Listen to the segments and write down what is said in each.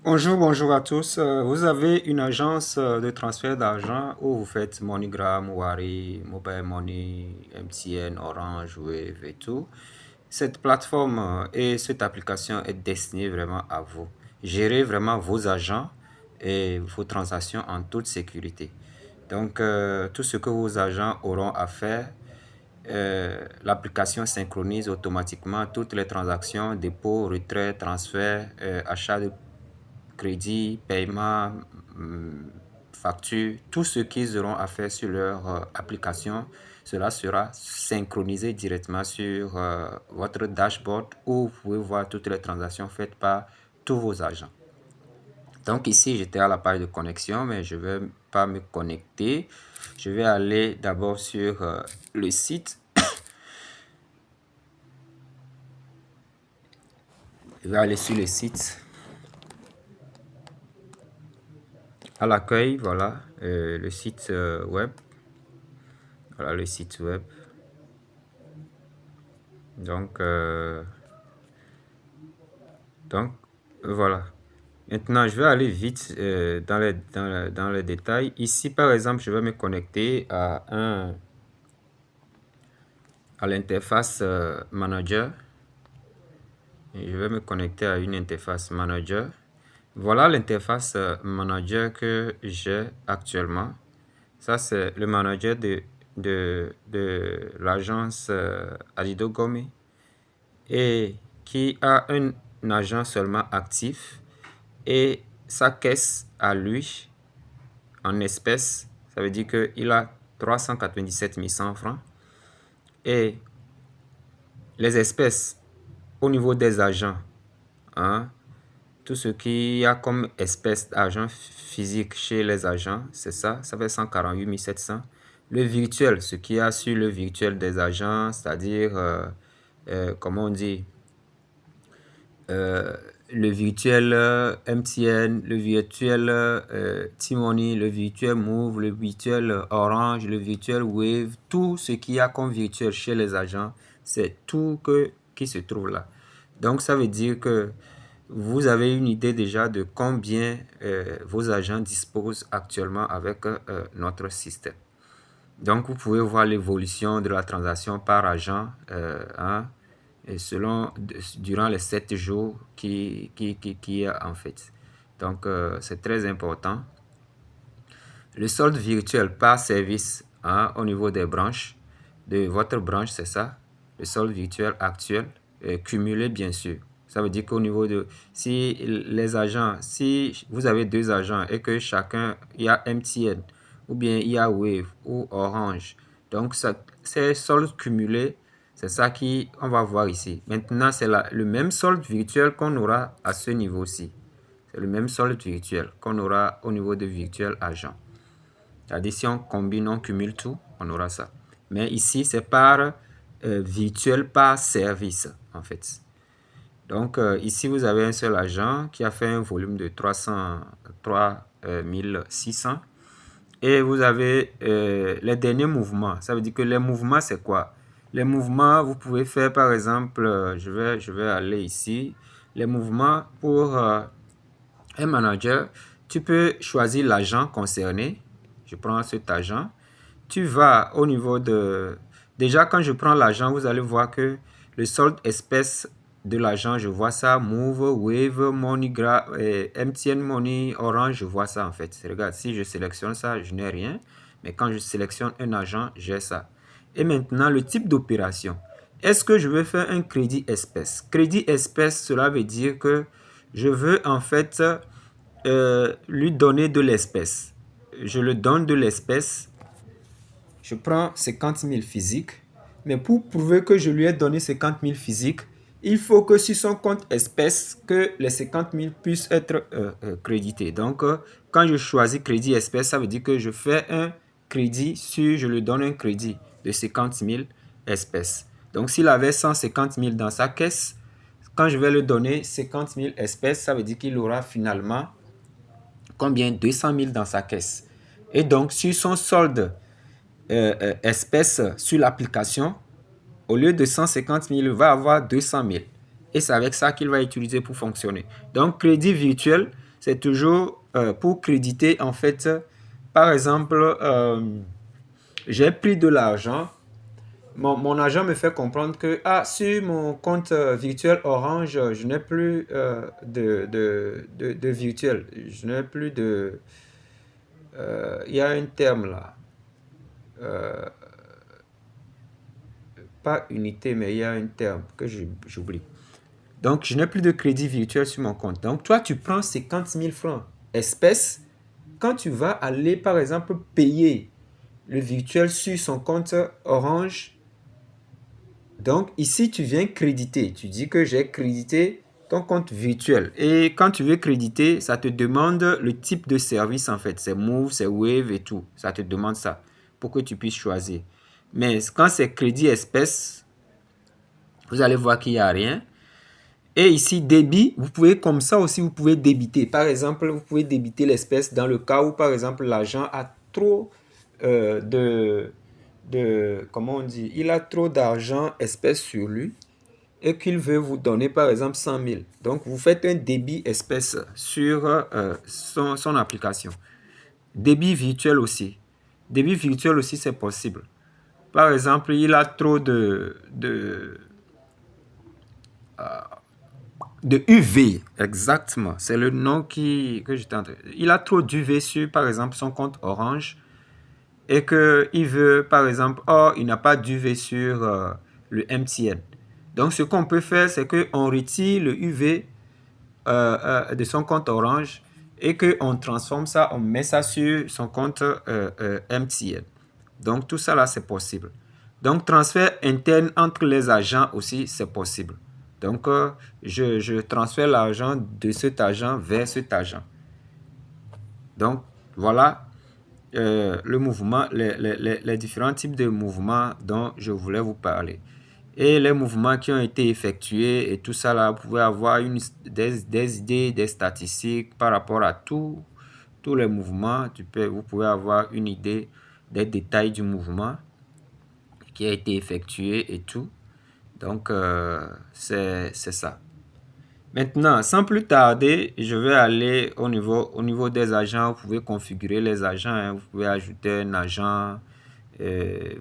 Bonjour à tous. Vous avez une agence de transfert d'argent où vous faites MoneyGram, Wari, Mobile Money, MTN, Orange, Wave et tout. Cette plateforme et cette application est destinée vraiment à vous. Gérez vraiment vos agents et vos transactions en toute sécurité. Donc, tout ce que vos agents auront à faire, l'application synchronise automatiquement toutes les transactions, dépôt, retrait, transfert, achat de crédit, paiement, facture, tout ce qu'ils auront à faire sur leur application, cela sera synchronisé directement sur votre dashboard où vous pouvez voir toutes les transactions faites par tous vos agents. Donc ici, j'étais à la page de connexion, mais je ne vais pas me connecter. Je vais aller d'abord sur le site. Je vais aller sur le site. À l'accueil, voilà, le site web. Voilà le site web. Donc, voilà. Maintenant, je vais aller vite dans les détails. Ici, par exemple, je vais me connecter à l'interface manager. Et je vais me connecter à une interface manager. Voilà l'interface manager que j'ai actuellement. Ça, c'est le manager de l'agence Adido Gomé et qui a un agent seulement actif et sa caisse à lui en espèces, ça veut dire qu'il a 397 100 francs et les espèces au niveau des agents, hein, tout ce qu'il y a comme espèce d'argent physique chez les agents, c'est ça, ça fait 148 700. Le virtuel, ce qu'il y a sur le virtuel des agents, c'est-à-dire, comment on dit, euh, le virtuel MTN, le virtuel T-Money, le virtuel Move, le virtuel Orange, le virtuel Wave, tout ce qu'il y a comme virtuel chez les agents, c'est tout qui se trouve là. Donc ça veut dire que vous avez une idée déjà de combien vos agents disposent actuellement avec notre système. Donc vous pouvez voir l'évolution de la transaction par agent, hein, et durant les 7 jours qui y a en fait. Donc c'est très important. Le solde virtuel par service, hein, au niveau des branches, de votre branche, c'est ça, le solde virtuel actuel, cumulé bien sûr. Ça veut dire qu'au niveau de, si vous avez deux agents et que chacun, il y a MTN, ou bien il y a Wave ou Orange, donc ces soldes cumulés, c'est ça qu'on va voir ici. Maintenant, c'est le même solde virtuel qu'on aura à ce niveau-ci. C'est le même solde virtuel qu'on aura au niveau de virtuel agent. C'est-à-dire, si on combine, on cumule tout, on aura ça. Mais ici, c'est par virtuel par service, en fait. Donc, ici, vous avez un seul agent qui a fait un volume de 303 600. Et vous avez les derniers mouvements. Ça veut dire que les mouvements, c'est quoi? Les mouvements, vous pouvez faire, par exemple, je vais aller ici. Les mouvements pour un manager, tu peux choisir l'agent concerné. Je prends cet agent. Tu vas au niveau de... Déjà, quand je prends l'agent, vous allez voir que le solde espèce de l'agent, je vois ça. Move, Wave, MoneyGram, MTN Money, Orange, je vois ça en fait. Regarde, si je sélectionne ça, je n'ai rien. Mais quand je sélectionne un agent, j'ai ça. Et maintenant, le type d'opération. Est-ce que je veux faire un crédit espèce? Crédit espèce, cela veut dire que je veux en fait lui donner de l'espèce. Je le donne de l'espèce. Je prends 50 000 physiques. Mais pour prouver que je lui ai donné 50 000 physiques, il faut que sur son compte espèce, que les 50 000 puissent être crédités. Donc, quand je choisis crédit espèce, ça veut dire que je fais un crédit je lui donne un crédit de 50 000 espèces. Donc, s'il avait 150 000 dans sa caisse, quand je vais lui donner 50 000 espèces, ça veut dire qu'il aura finalement combien? 200 000 dans sa caisse. Et donc, sur son solde espèces sur l'application, au lieu de 150 000, il va avoir 200 000. Et c'est avec ça qu'il va utiliser pour fonctionner. Donc, crédit virtuel, c'est toujours pour créditer en fait. Par exemple, j'ai pris de l'argent. Mon agent me fait comprendre que sur mon compte virtuel Orange, je n'ai plus de virtuel. Je n'ai plus de... Il y a un terme là. Euh, Pas unité, mais il y a un terme que j'oublie. Donc, je n'ai plus de crédit virtuel sur mon compte. Donc, toi, tu prends 50 000 francs espèces. Quand tu vas aller, par exemple, payer le virtuel sur son compte Orange, donc ici, tu viens créditer. Tu dis que j'ai crédité ton compte virtuel. Et quand tu veux créditer, ça te demande le type de service en fait. C'est Move, c'est Wave et tout. Ça te demande ça pour que tu puisses choisir. Mais quand c'est crédit espèce, vous allez voir qu'il n'y a rien. Et ici, débit, vous pouvez comme ça aussi, vous pouvez débiter. Par exemple, vous pouvez débiter l'espèce dans le cas où, par exemple, l'agent a trop comment on dit, il a trop d'argent espèce sur lui et qu'il veut vous donner, par exemple, 100 000. Donc, vous faites un débit espèce sur son application. Débit virtuel aussi. Débit virtuel aussi, c'est possible. Par exemple, il a trop de UV, exactement. C'est le nom que j'étais en train. Il a trop d'UV sur, par exemple, son compte Orange et qu'il veut, par exemple, il n'a pas d'UV sur le MTN. Donc, ce qu'on peut faire, c'est qu'on retire le UV de son compte Orange et qu'on transforme ça, on met ça sur son compte MTN. Donc, tout ça là, c'est possible. Donc, transfert interne entre les agents aussi, c'est possible. Donc, je transfère l'argent de cet agent vers cet agent. Donc, voilà le mouvement, les différents types de mouvements dont je voulais vous parler. Et les mouvements qui ont été effectués et tout ça là, vous pouvez avoir des idées, des statistiques par rapport à tous les mouvements. Vous pouvez avoir une idée des détails du mouvement qui a été effectué et tout. Donc, c'est ça. Maintenant, sans plus tarder, je vais aller au niveau des agents. Vous pouvez configurer les agents. Hein. Vous pouvez ajouter un agent.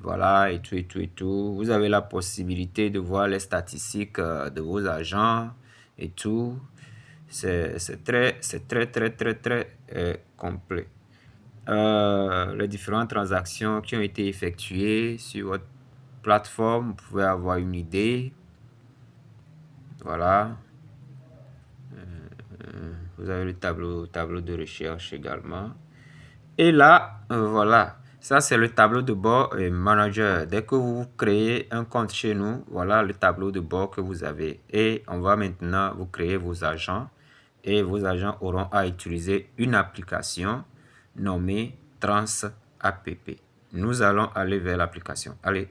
Voilà, et tout, et tout, et tout. Vous avez la possibilité de voir les statistiques de vos agents et tout. C'est très complet. Les différentes transactions qui ont été effectuées sur votre plateforme, vous pouvez avoir une idée. Voilà. Vous avez le tableau de recherche également. Et là, voilà. Ça, c'est le tableau de bord manager. Dès que vous créez un compte chez nous, voilà le tableau de bord que vous avez. Et on va maintenant vous créer vos agents. Et vos agents auront à utiliser une application nommée TransApp. Nous allons aller vers l'application. Allez.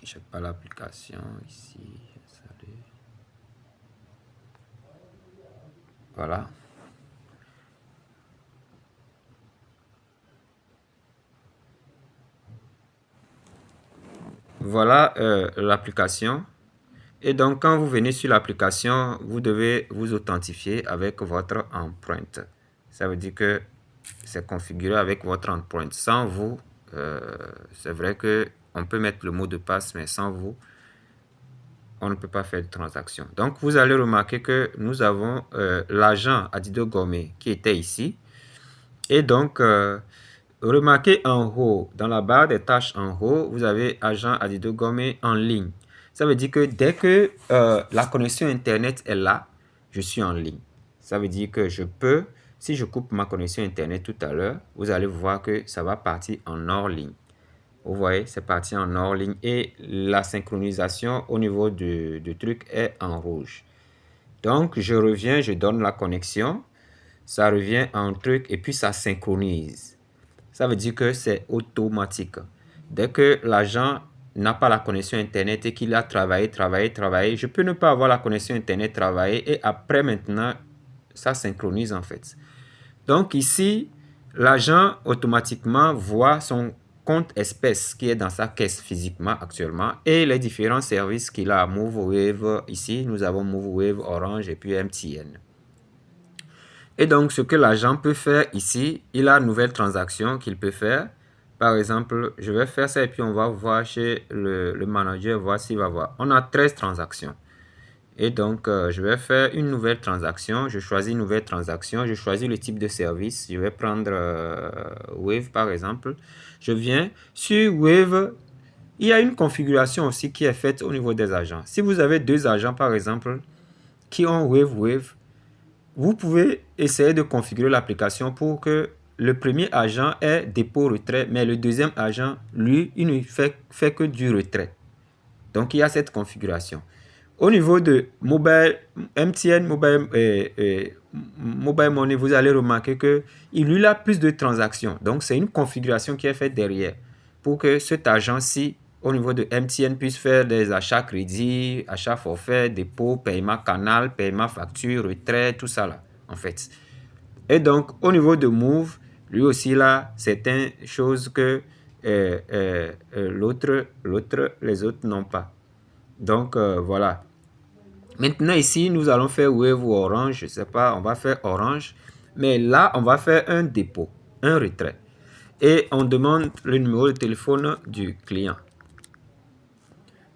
Je n'ai pas l'application ici. Voilà. Voilà l'application. Et donc, quand vous venez sur l'application, vous devez vous authentifier avec votre empreinte. Ça veut dire que c'est configuré avec votre empreinte. Sans vous, c'est vrai qu'on peut mettre le mot de passe, mais sans vous, on ne peut pas faire de transaction. Donc, vous allez remarquer que nous avons l'agent Adido Gourmet qui était ici. Et donc, remarquez en haut, dans la barre des tâches en haut, vous avez agent Adido Gourmet en ligne. Ça veut dire que dès que la connexion Internet est là, je suis en ligne. Ça veut dire que je peux, si je coupe ma connexion Internet tout à l'heure, vous allez voir que ça va partir en hors ligne. Vous voyez, c'est parti en hors ligne et la synchronisation au niveau du truc est en rouge. Donc, je reviens, je donne la connexion, ça revient en truc et puis ça synchronise. Ça veut dire que c'est automatique. Dès que l'agent n'a pas la connexion Internet et qu'il a travaillé, je peux ne pas avoir la connexion Internet, travailler et après maintenant, ça synchronise en fait. Donc ici, l'agent automatiquement voit son compte espèce qui est dans sa caisse physiquement actuellement et les différents services qu'il a. MoveWave, ici nous avons MoveWave, Orange et puis MTN. Et donc, ce que l'agent peut faire ici, il a une nouvelle transaction qu'il peut faire. Par exemple, je vais faire ça et puis on va voir chez le manager, voir s'il va voir. On a 13 transactions. Et donc, je vais faire une nouvelle transaction. Je choisis une nouvelle transaction. Je choisis le type de service. Je vais prendre Wave, par exemple. Je viens sur Wave. Il y a une configuration aussi qui est faite au niveau des agents. Si vous avez deux agents, par exemple, qui ont Wave, vous pouvez essayer de configurer l'application pour que le premier agent ait dépôt-retrait, mais le deuxième agent, lui, il ne fait que du retrait. Donc, il y a cette configuration. Au niveau de MTN Mobile Money, vous allez remarquer qu'il a plus de transactions. Donc, c'est une configuration qui est faite derrière pour que cet agent-ci, au niveau de MTN, puisse faire des achats crédits, achats forfait, dépôt, paiement canal, paiement facture, retrait, tout ça là, en fait. Et donc, au niveau de Move, lui aussi là, certaines choses que les autres n'ont pas. Donc, voilà. Maintenant, ici, nous allons faire Wave ou Orange. Je ne sais pas, on va faire Orange. Mais là, on va faire un dépôt, un retrait. Et on demande le numéro de téléphone du client.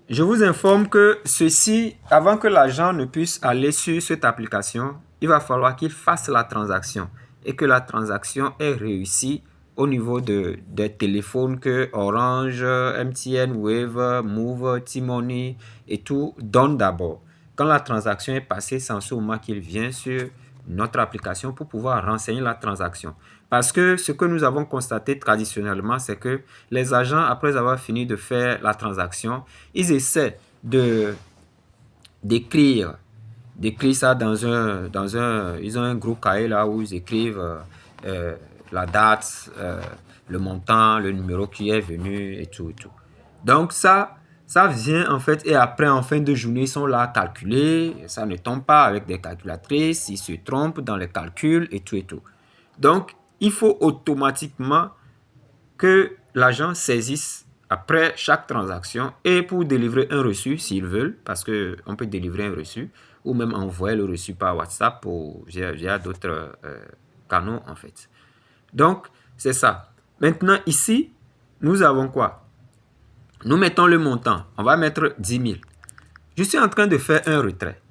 Je vous informe que ceci, avant que l'agent ne puisse aller sur cette application, il va falloir qu'il fasse la transaction et que la transaction ait réussi au niveau des téléphones que Orange, MTN, Wave, Move, T-Money et tout donnent d'abord. Quand la transaction est passée, c'est en ce moment qu'il vient sur notre application pour pouvoir renseigner la transaction. Parce que ce que nous avons constaté traditionnellement, c'est que les agents, après avoir fini de faire la transaction, ils essaient d'écrire ça ils ont un gros cahier là où ils écrivent la date, le montant, le numéro qui est venu et tout et tout. Donc ça vient en fait, et après en fin de journée, ils sont là à calculer, ça ne tombe pas avec des calculatrices, ils se trompent dans les calculs et tout et tout. Donc, il faut automatiquement que l'agent saisisse après chaque transaction et pour délivrer un reçu s'ils veulent, parce qu'on peut délivrer un reçu ou même envoyer le reçu par WhatsApp ou via d'autres canaux en fait. Donc, c'est ça. Maintenant, ici, nous avons quoi? Nous mettons le montant. On va mettre 10 000. Je suis en train de faire un retrait.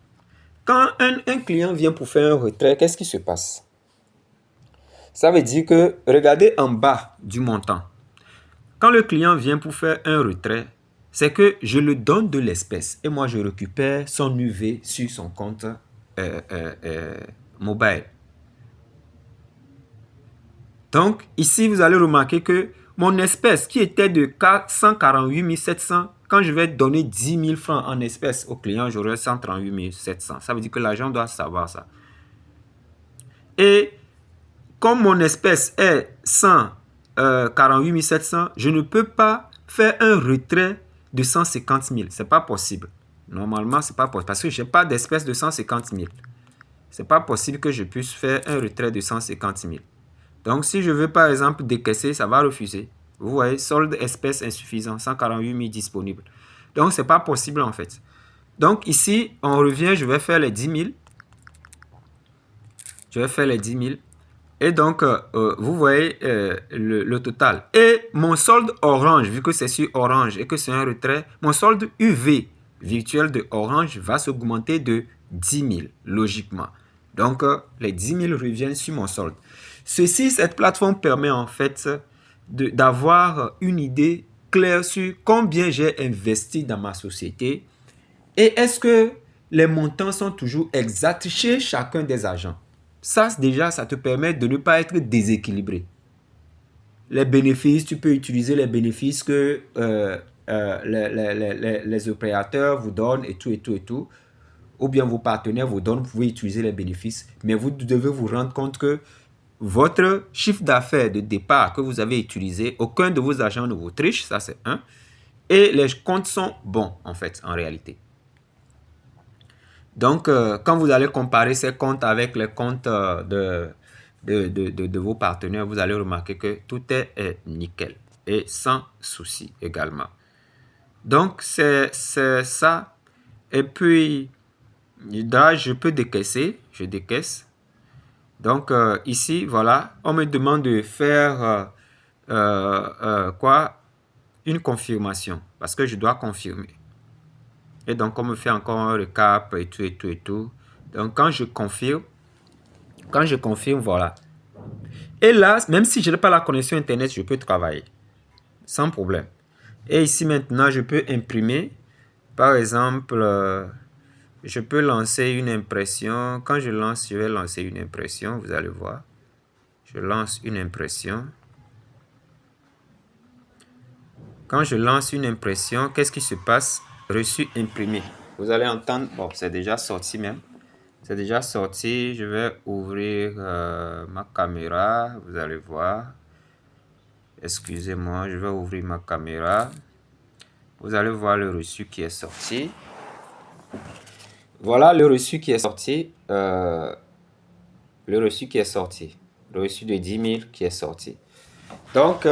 Quand un client vient pour faire un retrait, qu'est-ce qui se passe? Ça veut dire que, regardez en bas du montant. Quand le client vient pour faire un retrait, c'est que je le donne de l'espèce et moi je récupère son UV sur son compte mobile. Donc ici vous allez remarquer que mon espèce qui était de 148 700, quand je vais donner 10 000 francs en espèces au client, j'aurai 138 700. Ça veut dire que l'agent doit savoir ça. Et comme mon espèce est 148 700, je ne peux pas faire un retrait de 150 000. Ce n'est pas possible. Normalement, ce n'est pas possible parce que je n'ai pas d'espèce de 150 000. Ce n'est pas possible que je puisse faire un retrait de 150 000. Donc, si je veux par exemple décaisser, ça va refuser. Vous voyez, solde espèce insuffisant, 148 000 disponible. Donc, ce n'est pas possible en fait. Donc, ici, on revient, je vais faire les 10 000. Je vais faire les 10 000. Et donc, vous voyez le total. Et mon solde Orange, vu que c'est sur Orange et que c'est un retrait, mon solde UV virtuel de Orange va s'augmenter de 10 000, logiquement. Donc, les 10 000 reviennent sur mon solde. Cette plateforme permet en fait d'avoir une idée claire sur combien j'ai investi dans ma société et est-ce que les montants sont toujours exacts chez chacun des agents. Ça, déjà, ça te permet de ne pas être déséquilibré. Les bénéfices, tu peux utiliser les bénéfices que les opérateurs vous donnent et tout, et tout, et tout. Ou bien vos partenaires vous donnent, vous pouvez utiliser les bénéfices. Mais vous devez vous rendre compte que votre chiffre d'affaires de départ que vous avez utilisé, aucun de vos agents ne vous triche, ça c'est un. Et les comptes sont bons, en fait, en réalité. Donc, quand vous allez comparer ces comptes avec les comptes de vos partenaires, vous allez remarquer que tout est nickel et sans souci également. Donc, c'est ça. Et puis, là, je peux décaisser. Je décaisse. Donc, ici, voilà, on me demande de faire quoi? Une confirmation, parce que je dois confirmer. Et donc, on me fait encore un recap et tout, et tout, et tout. Donc, quand je confirme, voilà. Et là, même si je n'ai pas la connexion Internet, je peux travailler sans problème. Et ici, maintenant, je peux imprimer. Par exemple, je peux lancer une impression. Quand je lance, je vais lancer une impression. Vous allez voir. Je lance une impression. Quand je lance une impression, qu'est-ce qui se passe? Reçu imprimé. Vous allez entendre. Bon, c'est déjà sorti même. C'est déjà sorti. Je vais ouvrir ma caméra. Vous allez voir. Excusez-moi, je vais ouvrir ma caméra. Vous allez voir le reçu qui est sorti. Voilà le reçu qui est sorti. Le reçu qui est sorti. Le reçu de 10 000 qui est sorti. Donc,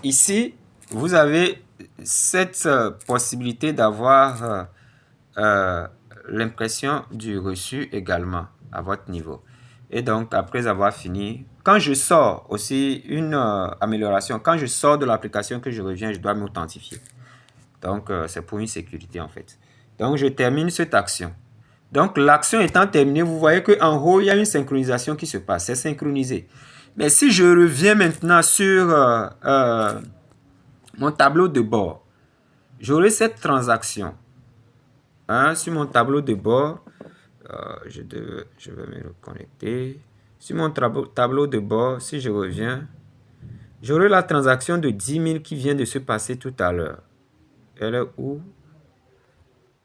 ici, vous avez cette possibilité d'avoir l'impression du reçu également à votre niveau. Et donc, après avoir fini, quand je sors aussi une amélioration, quand je sors de l'application que je reviens, je dois m'authentifier. Donc, c'est pour une sécurité en fait. Donc, je termine cette action. Donc, l'action étant terminée, vous voyez qu'en haut, il y a une synchronisation qui se passe. C'est synchronisé. Mais si je reviens maintenant sur mon tableau de bord, j'aurai cette transaction. Hein, sur mon tableau de bord, je vais me reconnecter. Sur mon tableau de bord, si je reviens, j'aurai la transaction de 10 000 qui vient de se passer tout à l'heure. Elle est où?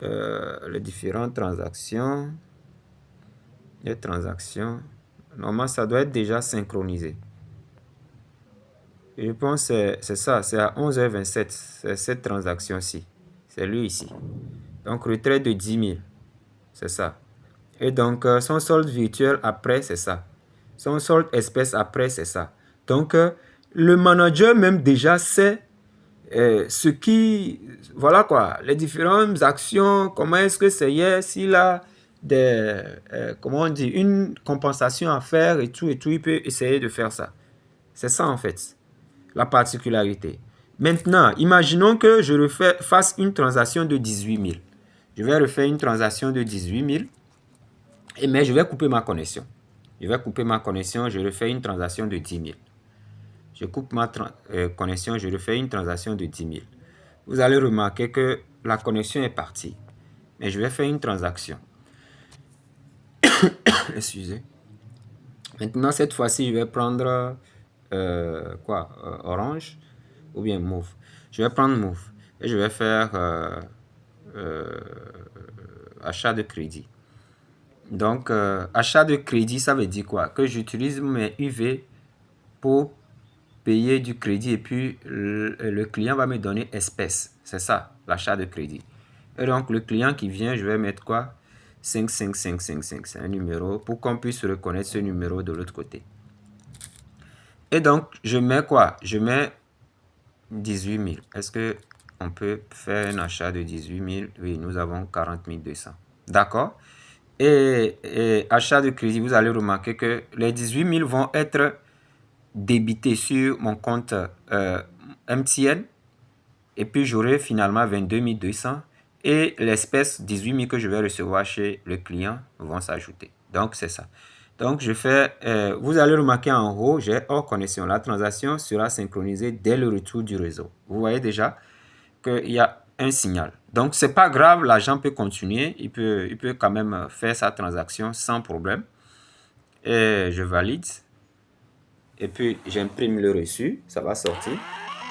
Les différentes transactions. Les transactions. Normalement, ça doit être déjà synchronisé. Je pense que c'est ça, c'est à 11h27. C'est cette transaction-ci. C'est lui ici. Donc, retrait de 10 000. C'est ça. Et donc, son solde virtuel après, c'est ça. Son solde espèce après, c'est ça. Donc, le manager même déjà sait ce qui... Voilà quoi, les différentes actions, comment est-ce que c'est hier, s'il a des... comment on dit, une compensation à faire et tout, il peut essayer de faire ça. C'est ça en fait, la particularité. Maintenant, imaginons que je fasse une transaction de 18 000. Je vais refaire une transaction de 18 000. Mais je vais couper ma connexion. Je vais couper ma connexion, je refais une transaction de 10 000. Je coupe ma connexion, je refais une transaction de 10 000. Vous allez remarquer que la connexion est partie. Mais je vais faire une transaction. Excusez. Maintenant, cette fois-ci, je vais prendre Orange ou bien Move. Je vais prendre Move et je vais faire achat de crédit. Donc, achat de crédit, ça veut dire quoi? Que j'utilise mes UV pour payer du crédit et puis le client va me donner espèce. C'est ça, l'achat de crédit. Et donc, le client qui vient, je vais mettre quoi? 55555. C'est un numéro pour qu'on puisse reconnaître ce numéro de l'autre côté. Et donc, je mets quoi? Je mets 18 000. Est-ce qu'on peut faire un achat de 18 000? Oui, nous avons 40 200. D'accord? Et achat de crédit, vous allez remarquer que les 18 000 vont être débités sur mon compte MTN. Et puis, j'aurai finalement 22 200. Et l'espèce 18 000 que je vais recevoir chez le client vont s'ajouter. Donc, c'est ça. Donc, je fais, vous allez remarquer en haut, j'ai hors connexion. La transaction sera synchronisée dès le retour du réseau. Vous voyez déjà qu'il y a un signal. Donc, c'est pas grave, l'agent peut continuer. Il peut quand même faire sa transaction sans problème. Et je valide. Et puis, j'imprime le reçu. Ça va sortir.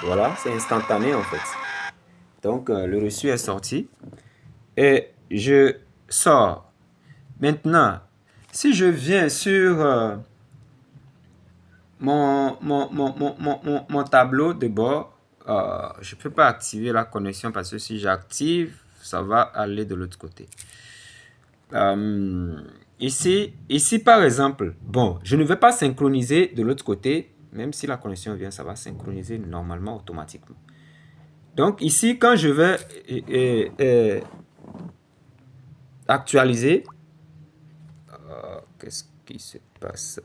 Voilà, c'est instantané en fait. Donc, le reçu est sorti. Et je sors. Maintenant, si je viens sur mon tableau de bord, je ne peux pas activer la connexion parce que si j'active, ça va aller de l'autre côté. Ici, par exemple, bon, je ne vais pas synchroniser de l'autre côté. Même si la connexion vient, ça va synchroniser normalement automatiquement. Donc ici, quand je vais actualiser, qu'est-ce qui se passe?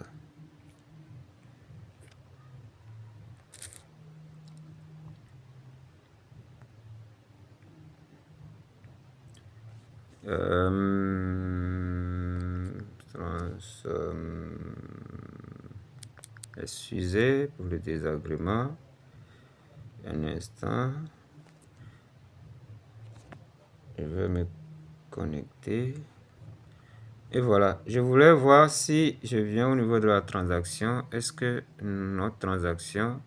Excusez pour le désagrément. Un instant. Je vais me connecter. Et voilà. Je voulais voir si je viens au niveau de la transaction. Est-ce que notre transaction...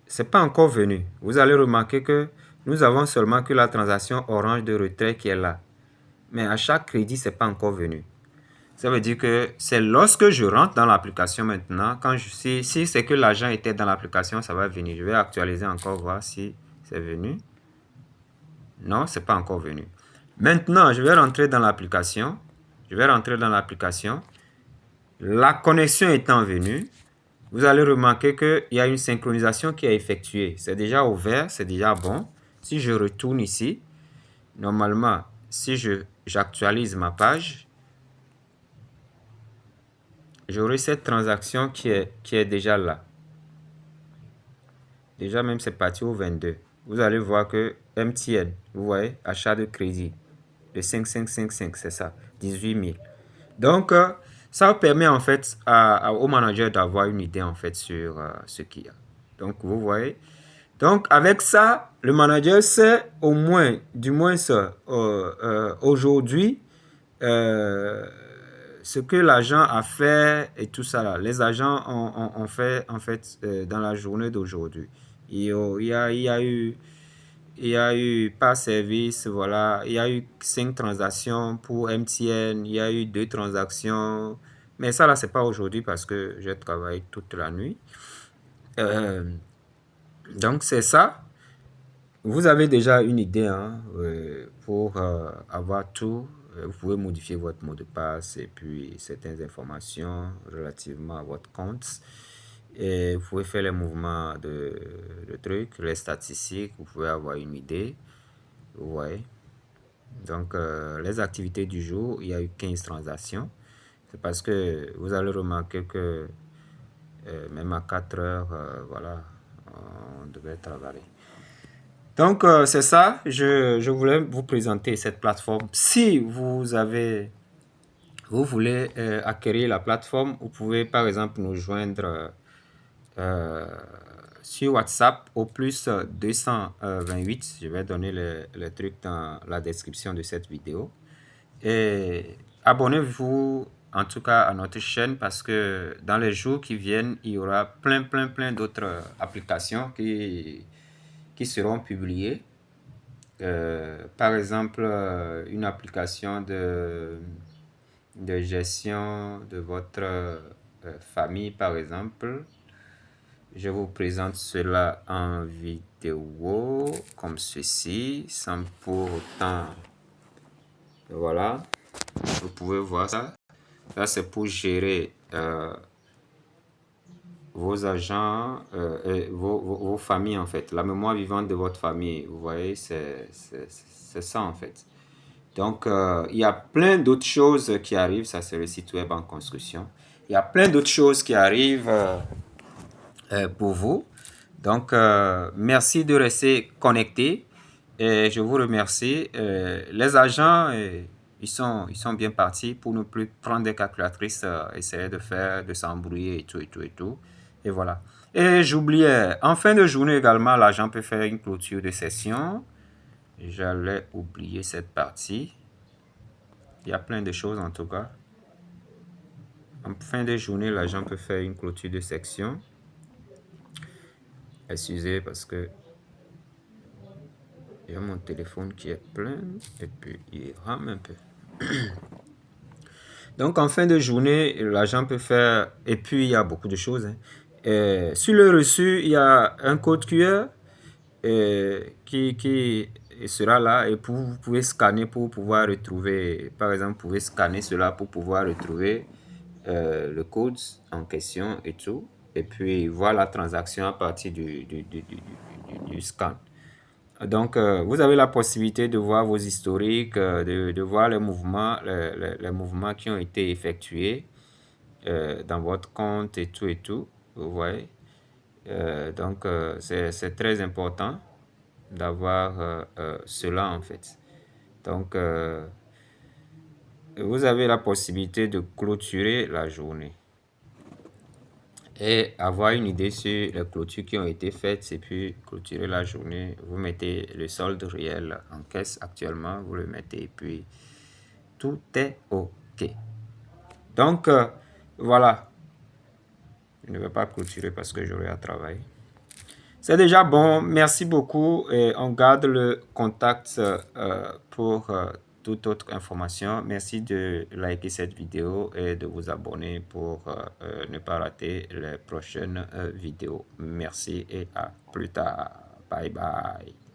C'est pas encore venu. Vous allez remarquer que nous avons seulement que la transaction Orange de retrait qui est là. Mais à chaque crédit, c'est pas encore venu. Ça veut dire que c'est lorsque je rentre dans l'application maintenant, quand si c'est que l'argent était dans l'application, ça va venir. Je vais actualiser encore, voir si c'est venu. Non, c'est pas encore venu. Maintenant, je vais rentrer dans l'application. Je vais rentrer dans l'application. La connexion étant venue, vous allez remarquer qu'il y a une synchronisation qui est effectuée. C'est déjà ouvert, c'est déjà bon. Si je retourne ici, normalement, si j'actualise ma page, j'aurai cette transaction qui est déjà là. Déjà même c'est parti au 22. Vous allez voir que MTN, vous voyez, achat de crédit de 5555, c'est ça, 18 000. Donc, ça permet en fait au manager d'avoir une idée en fait sur ce qu'il y a. Donc, vous voyez. Donc, avec ça, le manager sait au moins, du moins aujourd'hui, ce que l'agent a fait et tout ça là. Les agents ont fait en fait dans la journée d'aujourd'hui. Il y a eu par service, voilà, il y a eu 5 transactions pour MTN, il y a eu 2 transactions. Mais ça là, c'est pas aujourd'hui parce que j'ai travaillé toute la nuit. Donc c'est ça. Vous avez déjà une idée hein, pour avoir tout. Vous pouvez modifier votre mot de passe et puis certaines informations relativement à votre compte. Et vous pouvez faire les mouvements de trucs, les statistiques, vous pouvez avoir une idée. Vous voyez. Donc, les activités du jour, il y a eu 15 transactions. C'est parce que vous allez remarquer que même à 4 heures, voilà, on devait travailler. Donc, c'est ça. Je voulais vous présenter cette plateforme. Si vous voulez acquérir la plateforme, vous pouvez par exemple nous joindre sur WhatsApp au plus 228. Je vais donner le truc dans la description de cette vidéo. Et abonnez-vous en tout cas à notre chaîne parce que dans les jours qui viennent, il y aura plein d'autres applications qui seront publiées. Par exemple, une application de gestion de votre famille, par exemple. Je vous présente cela en vidéo, comme ceci, sans pour autant... Voilà, vous pouvez voir ça. Ça, c'est pour gérer vos agents et vos familles, en fait. La mémoire vivante de votre famille, vous voyez, c'est ça, en fait. Donc, il y a plein d'autres choses qui arrivent. Ça, c'est le site web en construction. Il y a plein d'autres choses qui arrivent pour vous. Donc, merci de rester connecté. Et je vous remercie. Les agents, ils sont bien partis pour ne plus prendre des calculatrices, essayer de s'embrouiller et tout, et tout, et tout. Et voilà. Et j'oubliais, en fin de journée également, l'agent peut faire une clôture de session. J'allais oublier cette partie. Il y a plein de choses en tout cas. En fin de journée, l'agent peut faire une clôture de section. Excusez parce que il y a mon téléphone qui est plein et puis il rame un peu. Donc en fin de journée, l'agent peut faire, et puis il y a beaucoup de choses. Hein. Sur le reçu, il y a un code QR qui sera là et vous pouvez scanner pour pouvoir retrouver, par exemple, vous pouvez scanner cela pour pouvoir retrouver le code en question et tout. Et puis voir la transaction à partir du scan. Donc, vous avez la possibilité de voir vos historiques, de voir les mouvements qui ont été effectués dans votre compte et tout, vous voyez. Donc, c'est très important d'avoir cela en fait. Donc, vous avez la possibilité de clôturer la journée et avoir une idée sur les clôtures qui ont été faites et puis clôturer la journée. Vous mettez le solde réel en caisse actuellement, vous le mettez et puis tout est OK. Donc, voilà. Je ne vais pas clôturer parce que j'aurai à travailler. C'est déjà bon. Merci beaucoup. Et on garde le contact pour toute autre information. Merci de liker cette vidéo et de vous abonner pour ne pas rater les prochaines vidéos. Merci et à plus tard. Bye bye.